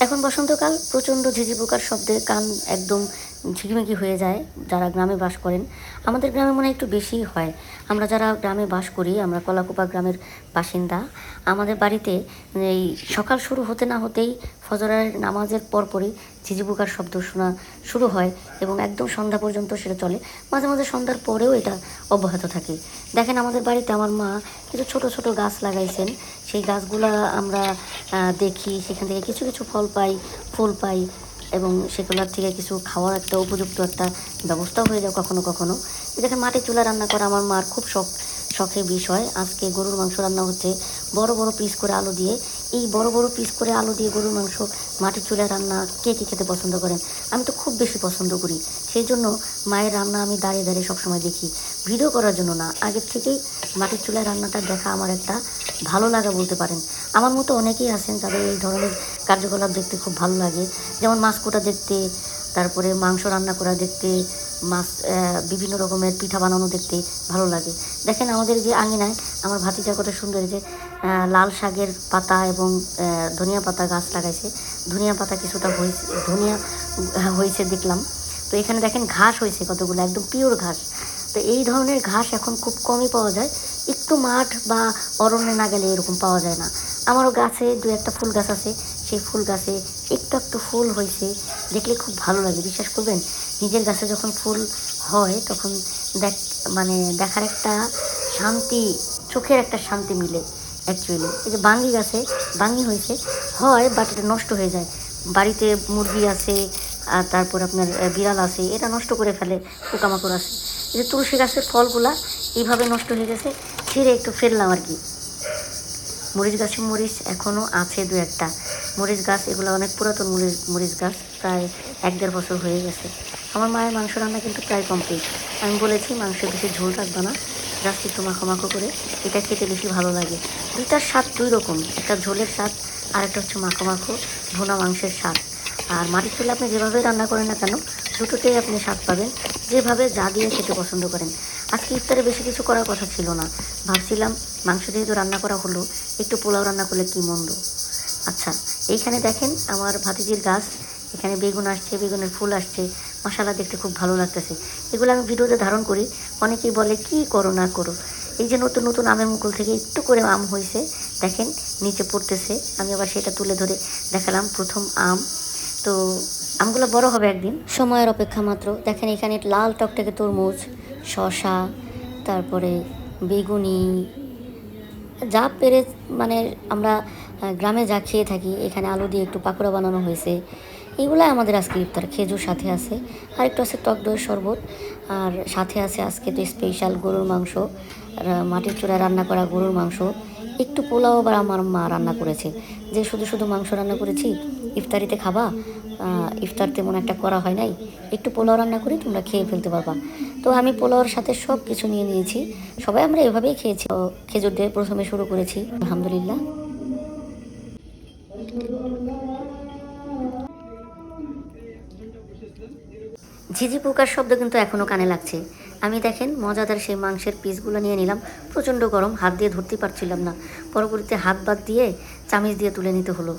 এখন বসন্তকাল, প্রচণ্ড ঝিঝি পোকার শব্দে কান একদম ঝিকিমিকি হয়ে যায় যারা গ্রামে বাস করেন। আমাদের গ্রামে মনে হয় একটু বেশিই হয়। আমরা যারা গ্রামে বাস করি, আমরা কলাকুপা গ্রামের বাসিন্দা। আমাদের বাড়িতে এই সকাল শুরু হতে না হতেই ফজরের নামাজের পরপরই ঝিঝি পোকার শব্দ শোনা শুরু হয় এবং একদম সন্ধ্যা পর্যন্ত সেটা চলে। মাঝে মাঝে সন্ধ্যার পরেও এটা অব্যাহত থাকে। দেখেন আমাদের বাড়িতে আমার মা কিছু ছোট ছোট গাছ লাগাইছেন। সেই গাছগুলা আমরা দেখি, সেখান থেকে কিছু কিছু ফল পাই, ফুল পাই এবং সেগুলোর থেকে কিছু খাওয়ার একটা উপযুক্ত একটা ব্যবস্থাও হয়ে যায় কখনো কখনো। দেখেন মাটির চুলা রান্না করা আমার মার খুব শখের বিষয়। আজকে গরুর মাংস রান্না হচ্ছে বড় বড় পিস করে আলু দিয়ে। এই বড় বড় পিস করে আলু দিয়ে গরুর মাংস মাটির চুলায় রান্না কে কী খেতে পছন্দ করেন? আমি তো খুব বেশি পছন্দ করি। সেই জন্য মায়ের রান্না আমি দাঁড়িয়ে দাঁড়িয়ে সবসময় দেখি, ভিডিও করার জন্য না, আগের থেকেই মাটির চুলায় রান্নাটা দেখা আমার একটা ভালো লাগা বলতে পারেন। আমার মতো অনেকেই আছেন যাদের এই ধরনের কার্যকলাপ দেখতে খুব ভালো লাগে, যেমন মাছ কোটা দেখতে, তারপরে মাংস রান্না করা দেখতে, মাছ বিভিন্ন রকমের পিঠা বানানো দেখতে ভালো লাগে। দেখেন আমাদের যে আঙিনায় আমার ভাতিজা কত সুন্দর যে লাল শাকের পাতা এবং ধনিয়া পাতা গাছ লাগাইছে। ধনিয়া পাতা কিছুটা হয়েছে, ধনিয়া হয়েছে দেখলাম। তো এখানে দেখেন ঘাস হয়েছে কতগুলো, একদম পিওর ঘাস। তো এই ধরনের ঘাস এখন খুব কমই পাওয়া যায়, একটু মাঠ বা অরণ্যে না গেলে এরকম পাওয়া যায় না। আমারও গাছে দু একটা ফুল গাছ আছে, সেই ফুল গাছে একটু একটু ফুল হয়েছে, দেখলে খুব ভালো লাগে। বিশ্বাস করবেন, নিজের গাছে যখন ফুল হয় তখন মানে দেখার একটা শান্তি, চোখের একটা শান্তি মিলে অ্যাকচুয়ালি। এই যে বাঙ্গি গাছে বাঙ্গি হয়েছে হয়, বাট এটা নষ্ট হয়ে যায়। বাড়িতে মুরগি আছে আর তারপর আপনার বিড়াল আছে, এটা নষ্ট করে ফেলে, পোকামাকড় আছে। এই যে তুলসী গাছের ফলগুলা এইভাবে নষ্ট হয়ে গেছে, ছিঁড়ে একটু ফেললাম আর কি। মরিচ গাছে মরিচ এখনও আছে দু একটা মরিচ গাছ, এগুলো অনেক পুরাতন মরিচ গাছ, প্রায় 1-1.5 বছর হয়ে গেছে। আমার মায়ের মাংস রান্না কিন্তু প্রায় কমপ্লিট। আমি বলেছি মাংস বেশি ঝোল রাখবে না, জাস্ট একটু মাখো মাখো করে, এটা খেতে বেশি ভালো লাগে। দুইটার স্বাদ দুই রকম, একটা ঝোলের স্বাদ আর একটা হচ্ছে মাখো মাখো ভুনা মাংসের স্বাদ। আর মাটির চুলে আপনি যেভাবে রান্না করেন না কেন, দুটোতেই আপনি স্বাদ পাবেন, যেভাবে যা দিয়ে খেতে পছন্দ করেন। আজকে ইফতারে বেশি কিছু করার কথা ছিল না, ভাবছিলাম মাংস যেহেতু রান্না করা হলো, একটু পোলাও রান্না করলে কী মন্দ। আচ্ছা, এইখানে দেখেন আমার ভাতিজির গাছ, এখানে বেগুন আসছে, বেগুনের ফুল আসছে, মশালা দেখতে খুব ভালো লাগতেছে। এগুলো আমি ভিডিওতে ধারণ করি, অনেকেই বলে কি করো না করো। এই যে নতুন নতুন আমের মুকুল থেকে একটু করে আম হয়েছে, দেখেন নিচে পড়তেছে, আমি আবার সেটা তুলে ধরে দেখালাম প্রথম আম। তো আমগুলো বড় হবে একদিন, সময়ের অপেক্ষা মাত্র। দেখেন এখানে লাল টকটকে তরমুজ, শসা, তারপরে বেগুনি, যা পেরে মানে আমরা গ্রামে যা খেয়ে থাকি, এখানে আলু দিয়ে একটু পাকোড়া বানানো হয়েছে। এইগুলাই আমাদের আজকে ইফতার। খেজুর সাথে আছে, আর একটু আছে টক দইয়ের শরবত, আর সাথে আছে আজকে তো স্পেশাল গরুর মাংস, মাটির চুলায় রান্না করা গরুর মাংস। একটু পোলাও আবার আমার মা রান্না করেছে, যে শুধু শুধু মাংস রান্না করেছি ইফতারিতে খাবা, ইফতার তেমন একটা করা হয় নাই, একটু পোলাও রান্না করি তোমরা খেয়ে ফেলতে পারবা। তো আমি পোলাওর সাথে সব কিছু নিয়ে নিয়েছি, সবাই আমরা এভাবেই খেয়েছি। খেজুর দিয়ে প্রথমে শুরু করেছি, আলহামদুলিল্লাহ। ঝিঝি পোকার শব্দ কিন্তু এখনও কানে লাগছে। আমি দেখেন মজাদার সেই মাংসের পিসগুলো নিয়ে নিলাম, প্রচণ্ড গরম, হাত দিয়ে ধরতে পারছিলাম না, পরবর্তীতে হাত বাদ দিয়ে চামিচ দিয়ে তুলে নিতে হলো।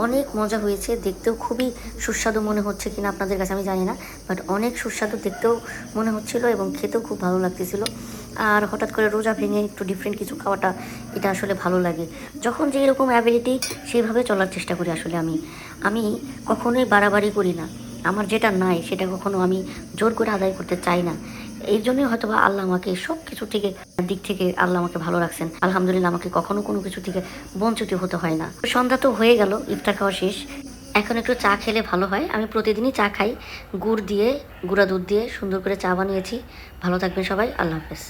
অনেক মজা হয়েছে, দেখতেও খুবই সুস্বাদু মনে হচ্ছে কিনা আপনাদের কাছে আমি জানি না, বাট অনেক সুস্বাদু দেখতেও মনে হচ্ছিল এবং খেতেও খুব ভালো লাগতেছিল। আর হঠাৎ করে রোজা ভেঙে একটু ডিফারেন্ট কিছু খাওয়াটা, এটা আসলে ভালো লাগে। যখন যেই রকম অ্যাবিলিটি সেইভাবে চলার চেষ্টা করি। আসলে আমি কখনোই বাড়াবাড়ি করি না, আমার যেটা নাই সেটা কখনো আমি জোর করে আদায় করতে চাই না। এই জন্যই হয়তো বা আল্লাহ আমাকে সব কিছু থেকে দিক থেকে আল্লাহ আমাকে ভালো রাখছেন, আলহামদুলিল্লাহ। আমাকে কখনো কোনো কিছু থেকে বঞ্চিত হতে হয় না। সন্ধ্যা তো হয়ে গেল, ইফতার খাওয়া শেষ, এখন একটু চা খেলে ভালো হয়। আমি প্রতিদিনই চা খাই, গুড় দিয়ে, গুঁড়া দুধ দিয়ে সুন্দর করে চা বানিয়েছি। ভালো থাকবেন সবাই, আল্লাহ হাফেজ।